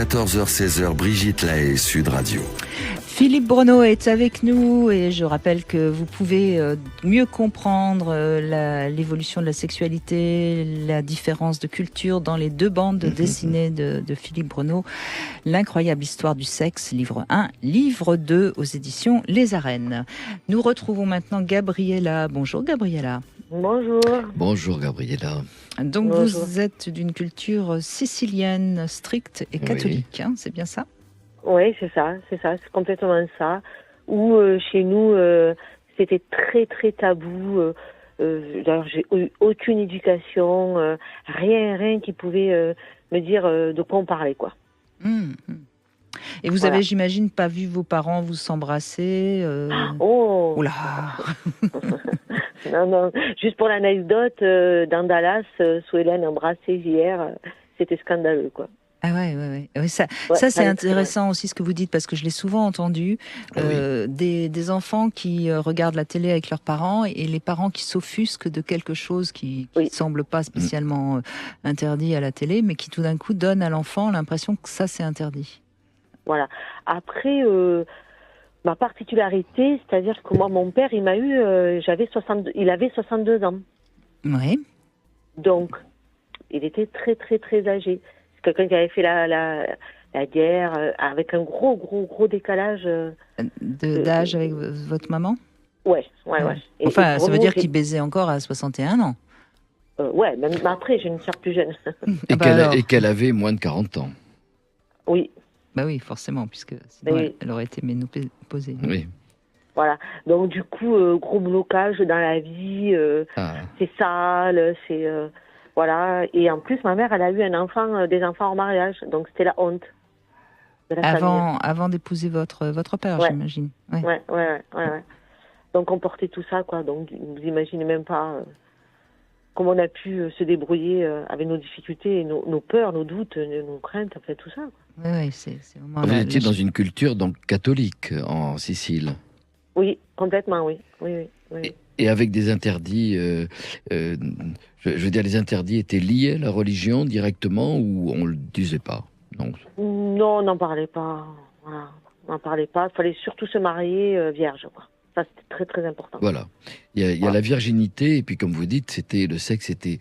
14h-16h, Brigitte Lahaie, Sud Radio. Philippe Bruneau est avec nous et je rappelle que vous pouvez mieux comprendre l'évolution de la sexualité, la différence de culture dans les deux bandes dessinées de Philippe Bruneau. L'incroyable histoire du sexe, livre 1, livre 2 aux éditions Les Arènes. Nous retrouvons maintenant Gabriella. Bonjour Gabriella. Bonjour. Bonjour Gabriella. Donc Bonjour. vous êtes d'une culture sicilienne stricte et catholique, hein, c'est bien ça ? Oui, c'est complètement ça. Où chez nous, c'était très très tabou. D'ailleurs, j'ai eu aucune éducation, rien qui pouvait me dire de quoi on parlait, quoi. Et vous avez, j'imagine, pas vu vos parents vous s'embrasser Oh. Oula. Non. Juste pour l'anecdote, dans Dallas, Hélène embrassée hier, c'était scandaleux, quoi. Ah ouais. Ça c'est intéressant aussi ce que vous dites parce que je l'ai souvent entendu. Des enfants qui regardent la télé avec leurs parents et les parents qui s'offusquent de quelque chose qui semble pas spécialement interdit à la télé, mais qui tout d'un coup donne à l'enfant l'impression que ça c'est interdit. Voilà. Après, ma particularité, c'est-à-dire que moi, mon père, il m'a eu, il avait 62 ans. Oui. Donc, il était très, très, très âgé. C'est quelqu'un qui avait fait la guerre, avec un gros décalage. D'âge avec votre maman ? Ouais. Et enfin, ça veut dire qu'il qu'il baisait encore à 61 ans. Ouais, même après, j'ai une sœur plus jeune. Et qu'elle avait moins de 40 ans. Oui. Bah oui, forcément, puisque sinon elle aurait été ménopausée. Oui. Voilà. Donc, du coup, gros blocage dans la vie. C'est sale, c'est... voilà. Et en plus, ma mère, elle a eu des enfants en mariage. Donc, c'était la honte de la famille. Avant d'épouser votre père, j'imagine. Ouais. Donc, on portait tout ça, quoi. Donc, vous imaginez même pas comment on a pu se débrouiller avec nos difficultés, nos peurs, nos doutes, nos craintes, après tout ça. Oui, c'est vraiment... Vous étiez dans une culture donc catholique en Sicile. Oui, complètement, oui. Et avec des interdits, je veux dire, les interdits étaient liés à la religion directement ou on le disait pas? Non, on n'en parlait pas. Voilà. On n'en parlait pas. Il fallait surtout se marier vierge, quoi. Ça, c'était très, très important. Voilà. Il y a la virginité, et puis comme vous dites, le sexe était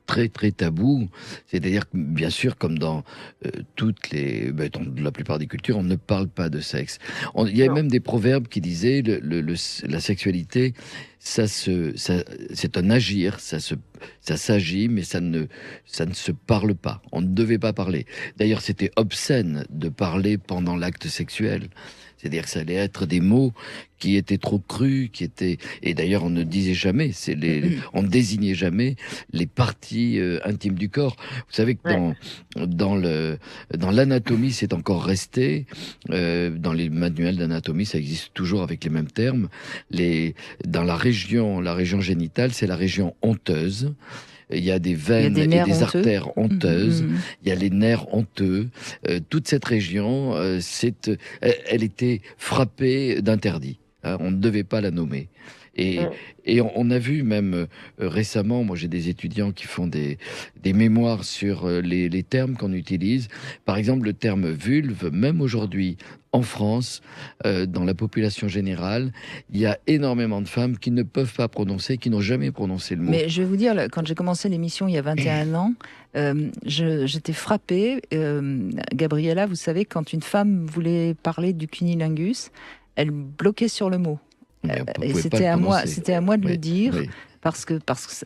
très, très tabou. C'est-à-dire que, bien sûr, comme dans dans la plupart des cultures, on ne parle pas de sexe. Il y a même des proverbes qui disaient la sexualité, c'est un agir, ça s'agit, mais ça ne se parle pas. On ne devait pas parler. D'ailleurs, c'était obscène de parler pendant l'acte sexuel. C'est-à-dire que ça allait être des mots qui étaient trop crus, et d'ailleurs on ne disait jamais, on ne désignait jamais les parties intimes du corps. Vous savez que dans l'anatomie, c'est encore resté, dans les manuels d'anatomie, ça existe toujours avec les mêmes termes. Dans la région génitale, c'est la région honteuse. Il y a des veines et des artères honteuses, il y a les nerfs honteux. Toute cette région, elle était frappée d'interdits. On ne devait pas la nommer. Et on a vu même récemment, moi j'ai des étudiants qui font des mémoires sur les termes qu'on utilise. Par exemple, le terme vulve, même aujourd'hui en France, dans la population générale, il y a énormément de femmes qui ne peuvent pas prononcer, qui n'ont jamais prononcé le mot. Mais je vais vous dire, quand j'ai commencé l'émission il y a 21 ans, j'étais frappée. Gabriella, vous savez, quand une femme voulait parler du cunnilingus, elle bloquait sur le mot. Et c'était à moi de le dire. Oui. Parce que,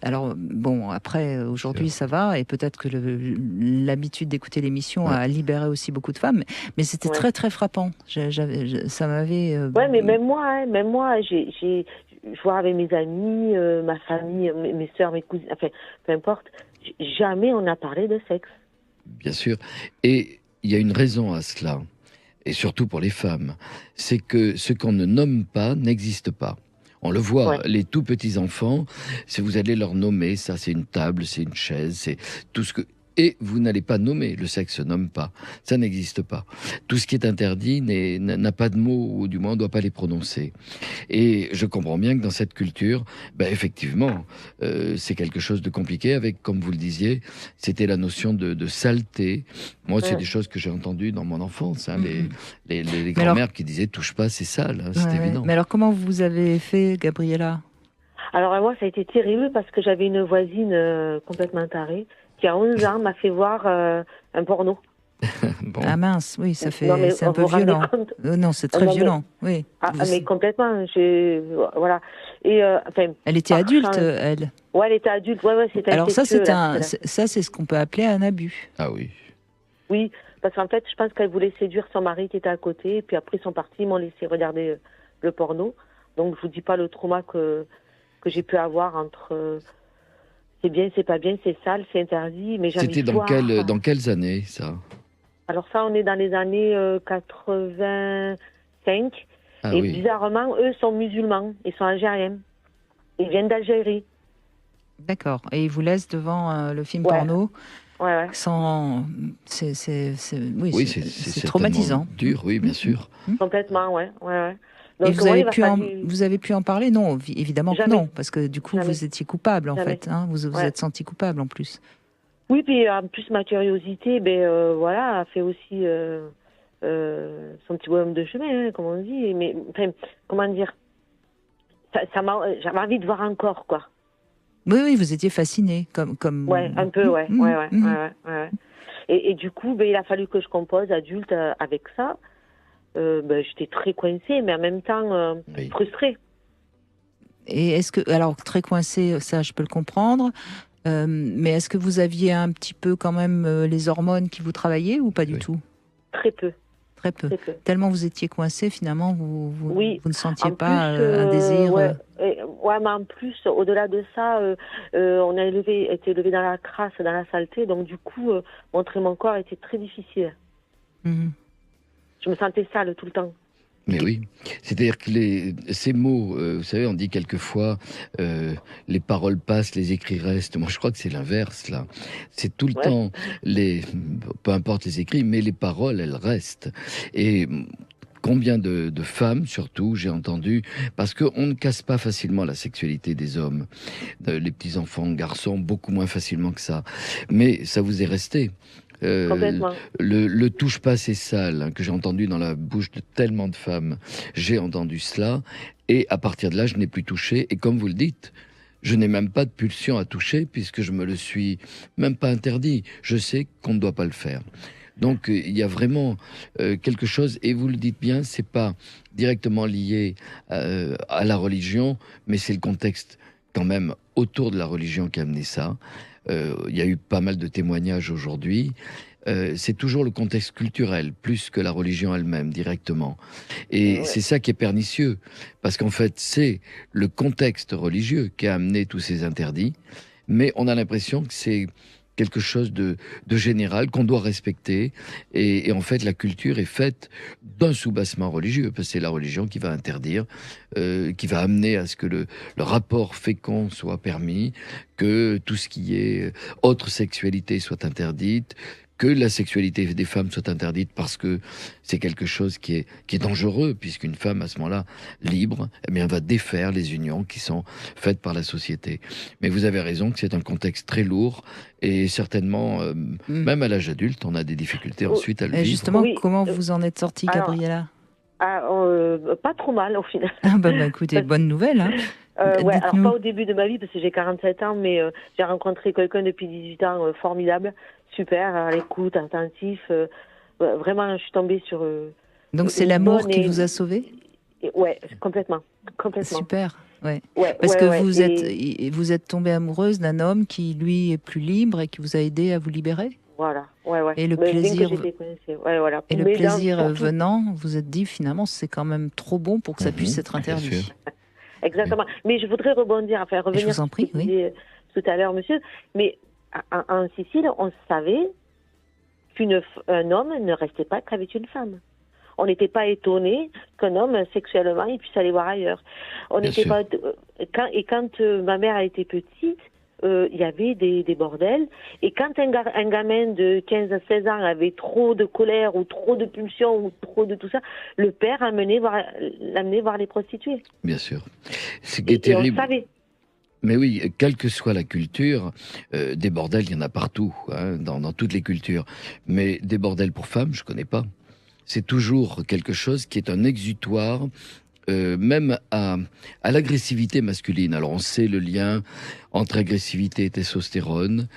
alors bon, après aujourd'hui ça va, et peut-être que l'habitude d'écouter l'émission a libéré aussi beaucoup de femmes, mais c'était très très frappant. Ça m'avait. Mais même moi, je vois avec mes amis, ma famille, mes sœurs, mes cousines, enfin, peu importe, jamais on n'a parlé de sexe. Bien sûr, et il y a une raison à cela, et surtout pour les femmes, c'est que ce qu'on ne nomme pas n'existe pas. On le voit, les tout petits enfants, si vous allez leur nommer, ça c'est une table, c'est une chaise, c'est tout ce que... Et vous n'allez pas nommer, le sexe se nomme pas, ça n'existe pas. Tout ce qui est interdit n'a pas de mots, ou du moins on ne doit pas les prononcer. Et je comprends bien que dans cette culture, effectivement, c'est quelque chose de compliqué avec, comme vous le disiez, c'était la notion de saleté. Moi, c'est des choses que j'ai entendues dans mon enfance, hein, les grand-mères qui disaient « touche pas, c'est sale hein, », c'est évident. Mais alors comment vous avez fait, Gabriella? Alors moi, ça a été terrible parce que j'avais une voisine complètement tarée qui, à 11 ans, m'a fait voir un porno. Bon. Ah mince, oui, c'est un peu vous vous rendez violent. compte Non, c'est très violent, oui. Mais complètement, voilà. Et, elle était adulte, elle. Ouais, elle était adulte, ouais, c'était alors ça, incestueux, c'est ce qu'on peut appeler un abus. Ah oui. Oui, parce qu'en fait, je pense qu'elle voulait séduire son mari qui était à côté, et puis après, ils sont partis, ils m'ont laissé regarder le porno. Donc, je vous dis pas le trauma que j'ai pu avoir entre... c'est bien, c'est pas bien, c'est sale, c'est interdit, mais j'ai envie C'était de voir. dans quelles années, ça? Alors ça, on est dans les années 85. Ah et oui. bizarrement, eux sont musulmans, ils sont algériens. Ils viennent d'Algérie. D'accord. Et ils vous laissent devant le film Ouais. porno Ouais. sans... C'est c'est traumatisant. dur, oui, bien sûr. Complètement, ouais. Et Donc, vous avez pu en parler? Non, évidemment que Jamais. non, parce que du coup, Jamais. vous étiez coupable, en Jamais. fait. Hein, vous êtes senti coupable, en plus. Oui, puis en plus, ma curiosité, a fait aussi son petit bonhomme de chemin, hein, comme on dit. Mais, enfin, comment dire, j'avais envie de voir encore, quoi. Oui, vous étiez fasciné, comme... Ouais, un peu, ouais. Et du coup, il a fallu que je compose adulte avec ça. J'étais très coincée, mais en même temps frustrée. Et est-ce que, alors très coincée, ça je peux le comprendre, mais est-ce que vous aviez un petit peu quand même les hormones qui vous travaillaient ou pas du tout? Très peu. Très peu. Tellement vous étiez coincée, finalement, vous ne sentiez en pas plus, un désir. Mais en plus, au-delà de ça, on a été élevé dans la crasse, dans la saleté, donc du coup, montrer mon corps était très difficile. Je me sentais sale tout le temps. Mais oui, c'est-à-dire que ces mots, vous savez, on dit quelquefois les paroles passent, les écrits restent. Moi, je crois que c'est l'inverse, là. C'est tout le temps, peu importe les écrits, mais les paroles, elles restent. Et combien de femmes, surtout, j'ai entendu, parce qu'on ne casse pas facilement la sexualité des hommes, les petits-enfants, garçons, beaucoup moins facilement que ça. Mais ça vous est resté. Le touche pas, c'est sale, hein, que j'ai entendu dans la bouche de tellement de femmes. J'ai entendu cela, et à partir de là, je n'ai plus touché. Et comme vous le dites, je n'ai même pas de pulsion à toucher, puisque je me le suis même pas interdit. Je sais qu'on ne doit pas le faire. Donc il y a vraiment quelque chose, et vous le dites bien, c'est pas directement lié à la religion, mais c'est le contexte quand même autour de la religion qui a amené ça. Il y a eu pas mal de témoignages aujourd'hui. C'est toujours le contexte culturel, plus que la religion elle-même, directement. Et c'est ça qui est pernicieux, parce qu'en fait, c'est le contexte religieux qui a amené tous ces interdits, mais on a l'impression que c'est quelque chose de général qu'on doit respecter, et en fait la culture est faite d'un soubassement religieux, parce que c'est la religion qui va interdire, qui va amener à ce que le rapport fécond soit permis, que tout ce qui est autre sexualité soit interdite, que la sexualité des femmes soit interdite parce que c'est quelque chose qui est dangereux, puisqu'une femme, à ce moment-là, libre, eh bien, va défaire les unions qui sont faites par la société. Mais vous avez raison que c'est un contexte très lourd, et certainement, même à l'âge adulte, on a des difficultés ensuite à le vivre. Justement, comment vous en êtes sortie, Gabriella? Pas trop mal, au final. Écoutez, bonne nouvelle. Hein. Alors pas au début de ma vie, parce que j'ai 47 ans, mais j'ai rencontré quelqu'un depuis 18 ans, formidable, super, à l'écoute, attentif. Vraiment, je suis tombée sur... Donc c'est l'amour qui vous a sauvé? Ouais, complètement. Super, parce que vous êtes tombée amoureuse d'un homme qui, lui, est plus libre et qui vous a aidé à vous libérer? Voilà, Et le plaisir, venant, vous êtes dit, finalement, c'est quand même trop bon pour que ça puisse être interdit. Exactement. Mais je voudrais revenir je vous en prie, sur ce que vous disiez tout à l'heure, monsieur. Mais en Sicile, on savait qu'un homme ne restait pas qu'avec une femme. On n'était pas étonné qu'un homme, sexuellement, il puisse aller voir ailleurs. On n'était pas... Quand ma mère a été petite, il y avait des bordels. Et quand un gamin de 15 à 16 ans avait trop de colère ou trop de pulsions ou trop de tout ça, le père l'amenait voir les prostituées. Bien sûr. Ce qui est terrible. Et on savait. Mais oui, quelle que soit la culture, des bordels, il y en a partout, hein, dans toutes les cultures. Mais des bordels pour femmes, je connais pas. C'est toujours quelque chose qui est un exutoire, même à l'agressivité masculine. Alors on sait le lien entre agressivité et testostérone,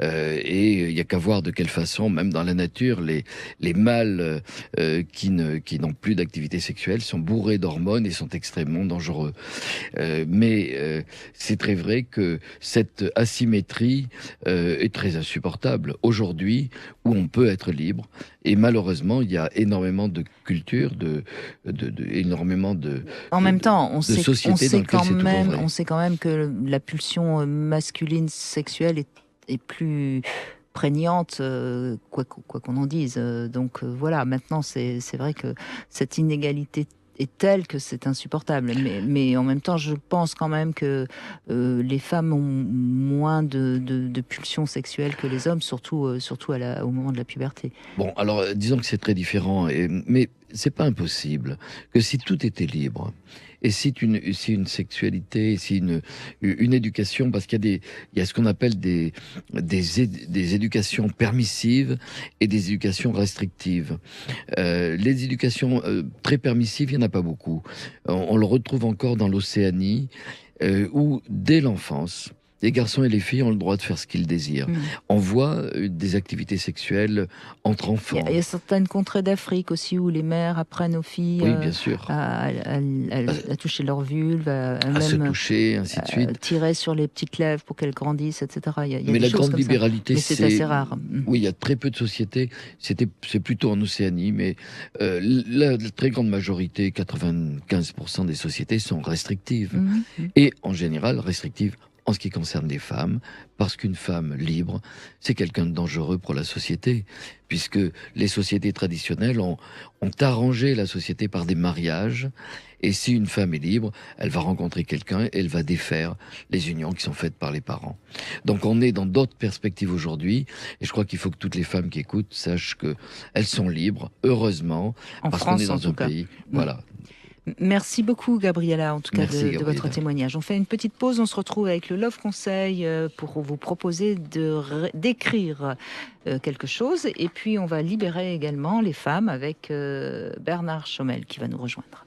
et il n'y a qu'à voir de quelle façon, même dans la nature, les mâles qui n'ont plus d'activité sexuelle sont bourrés d'hormones et sont extrêmement dangereux. Mais c'est très vrai que cette asymétrie est très insupportable aujourd'hui, où on peut être libre. Et malheureusement, il y a énormément de cultures, énormément de En même temps, on sait on sait quand même que la pulsion masculine sexuelle est plus prégnante, quoi qu'on en dise. Donc voilà, maintenant c'est vrai que cette inégalité est telle que c'est insupportable. Mais en même temps, je pense quand même que les femmes ont moins de pulsions sexuelles que les hommes, surtout au moment de la puberté. Bon, alors disons que c'est très différent, mais c'est pas impossible que si tout était libre, et si une sexualité, si une éducation, parce qu'il y a ce qu'on appelle des éducations permissives et des éducations restrictives. Les éducations très permissives, il n'y en a pas beaucoup. On le retrouve encore dans l'Océanie, où dès l'enfance, les garçons et les filles ont le droit de faire ce qu'ils désirent. On voit des activités sexuelles entre enfants. Il y a certaines contrées d'Afrique aussi où les mères apprennent aux filles bien sûr. à toucher leur vulve, à même se toucher, ainsi de suite. Tirer sur les petites lèvres pour qu'elles grandissent, etc. Mais la grande libéralité, c'est assez rare. Oui, il y a très peu de sociétés. C'est plutôt en Océanie, mais la très grande majorité, 95% des sociétés sont restrictives. Et en général, restrictives en ce qui concerne les femmes, parce qu'une femme libre, c'est quelqu'un de dangereux pour la société, puisque les sociétés traditionnelles ont arrangé la société par des mariages, et si une femme est libre, elle va rencontrer quelqu'un, elle va défaire les unions qui sont faites par les parents. Donc on est dans d'autres perspectives aujourd'hui, et je crois qu'il faut que toutes les femmes qui écoutent sachent qu'elles sont libres, heureusement, parce qu'on est dans un pays... Voilà. Merci beaucoup Gabriella, en tout cas de votre témoignage. On fait une petite pause, on se retrouve avec le Love Conseil pour vous proposer d'écrire quelque chose, et puis on va libérer également les femmes avec Bernard Chomel qui va nous rejoindre.